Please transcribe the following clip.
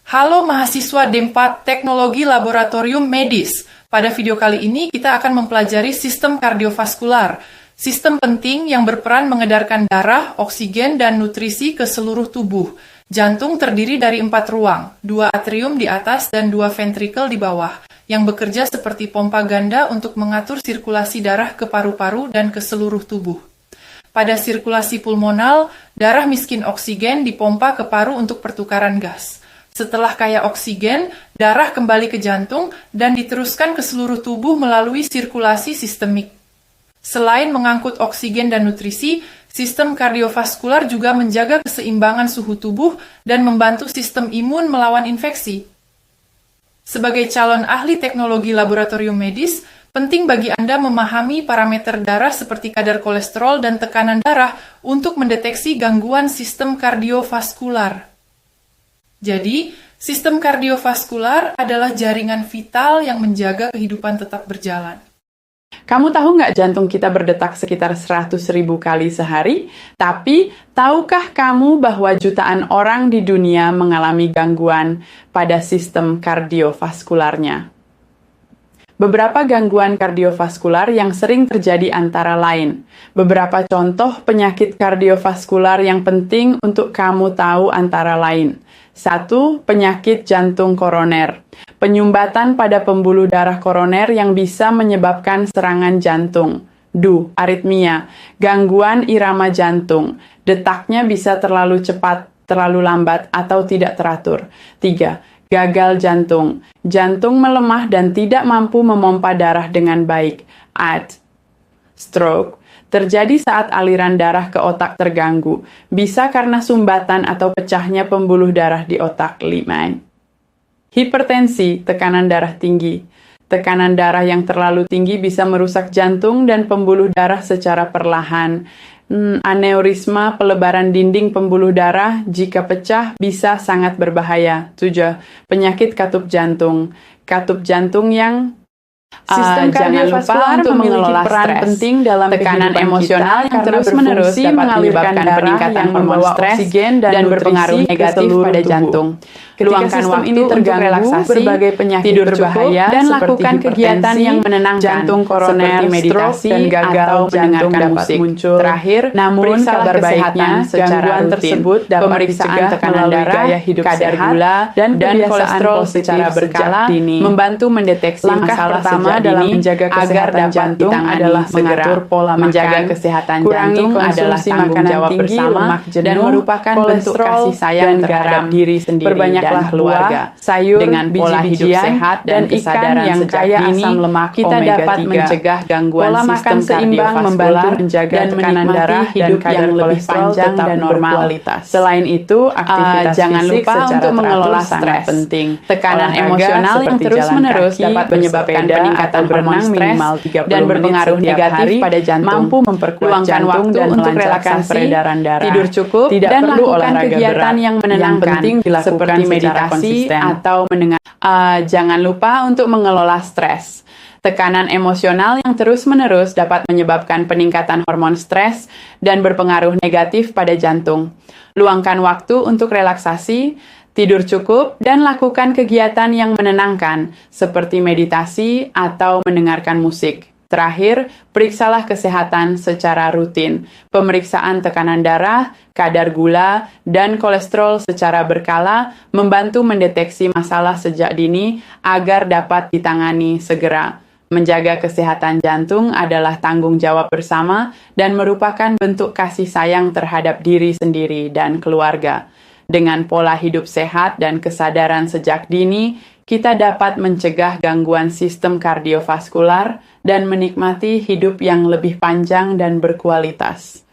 Halo mahasiswa D4 Teknologi Laboratorium Medis. Pada video kali ini kita akan mempelajari sistem kardiovaskular, sistem penting yang berperan mengedarkan darah, oksigen, dan nutrisi ke seluruh tubuh. Jantung terdiri dari 4 ruang, 2 atrium di atas dan 2 ventrikel di bawah, yang bekerja seperti pompa ganda untuk mengatur sirkulasi darah ke paru-paru dan ke seluruh tubuh. Pada sirkulasi pulmonal, darah miskin oksigen dipompa ke paru untuk pertukaran gas. Setelah kaya oksigen, darah kembali ke jantung dan diteruskan ke seluruh tubuh melalui sirkulasi sistemik. Selain mengangkut oksigen dan nutrisi, sistem kardiovaskular juga menjaga keseimbangan suhu tubuh dan membantu sistem imun melawan infeksi. Sebagai calon ahli teknologi laboratorium medis, penting bagi Anda memahami parameter darah seperti kadar kolesterol dan tekanan darah untuk mendeteksi gangguan sistem kardiovaskular. Jadi, sistem kardiovaskular adalah jaringan vital yang menjaga kehidupan tetap berjalan. Kamu tahu nggak jantung kita berdetak sekitar 100.000 kali sehari? Tapi, tahukah kamu bahwa jutaan orang di dunia mengalami gangguan pada sistem kardiovaskularnya? Beberapa gangguan kardiovaskular yang sering terjadi antara lain. Beberapa contoh penyakit kardiovaskular yang penting untuk kamu tahu antara lain. 1. Penyakit jantung koroner. Penyumbatan pada pembuluh darah koroner yang bisa menyebabkan serangan jantung. 2. Aritmia. Gangguan irama jantung. Detaknya bisa terlalu cepat, terlalu lambat, atau tidak teratur. 3. Gagal jantung. Jantung melemah dan tidak mampu memompa darah dengan baik. AD. Stroke. Terjadi saat aliran darah ke otak terganggu. Bisa karena sumbatan atau pecahnya pembuluh darah di otak. 5. Hipertensi, tekanan darah tinggi. Tekanan darah yang terlalu tinggi bisa merusak jantung dan pembuluh darah secara perlahan. Aneurisma, pelebaran dinding pembuluh darah, jika pecah bisa sangat berbahaya. 7. Penyakit katup jantung. Katup jantung yang sistem kardiovaskular untuk mengelola peran penting dalam tekanan emosional yang terus-menerus dapat menyebabkan peningkatan hormon stres dan berpengaruh negatif pada jantung. Luangkan waktu ini terganggu, berbagai penyakit tidur berbahaya dan lakukan kegiatan yang menenangkan jantung koroner, meditasi, dan gagal jantung dapat muncul. Terakhir, namun kabar baiknya gangguan tersebut dapat dicegah tekanan darah, kadar gula, dan kolesterol secara berkala, membantu mendeteksi masalah pertama dalam menjaga kesehatan jantung adalah mengatur pola menjaga kesehatan jantung adalah tanggung jawab bersama dan merupakan bentuk kasih sayang terhadap diri sendiri dan keluarga. Sayur dengan pola hidup sehat dan ikan yang kaya asam lemak kita dapat mencegah gangguan sistem kardiovaskular menjaga tekanan darah hidup yang lebih panjang dan normal. Selain itu, aktivitas jangan lupa untuk mengelola stres penting. Tekanan emosional yang terus-menerus dapat menyebabkan peningkatan hormon stres dan berpengaruh negatif pada jantung, mampu memperkuat jantung dan melancarkan peredaran darah. Tidur cukup dan lakukan kegiatan yang menenangkan seperti meditasi atau mendengar. Jangan lupa untuk mengelola stres. Tekanan emosional yang terus-menerus dapat menyebabkan peningkatan hormon stres dan berpengaruh negatif pada jantung. Luangkan waktu untuk relaksasi, tidur cukup, dan lakukan kegiatan yang menenangkan, seperti meditasi atau mendengarkan musik. Terakhir, periksalah kesehatan secara rutin. Pemeriksaan tekanan darah, kadar gula, dan kolesterol secara berkala membantu mendeteksi masalah sejak dini agar dapat ditangani segera. Menjaga kesehatan jantung adalah tanggung jawab bersama dan merupakan bentuk kasih sayang terhadap diri sendiri dan keluarga. Dengan pola hidup sehat dan kesadaran sejak dini, kita dapat mencegah gangguan sistem kardiovaskular dan menikmati hidup yang lebih panjang dan berkualitas.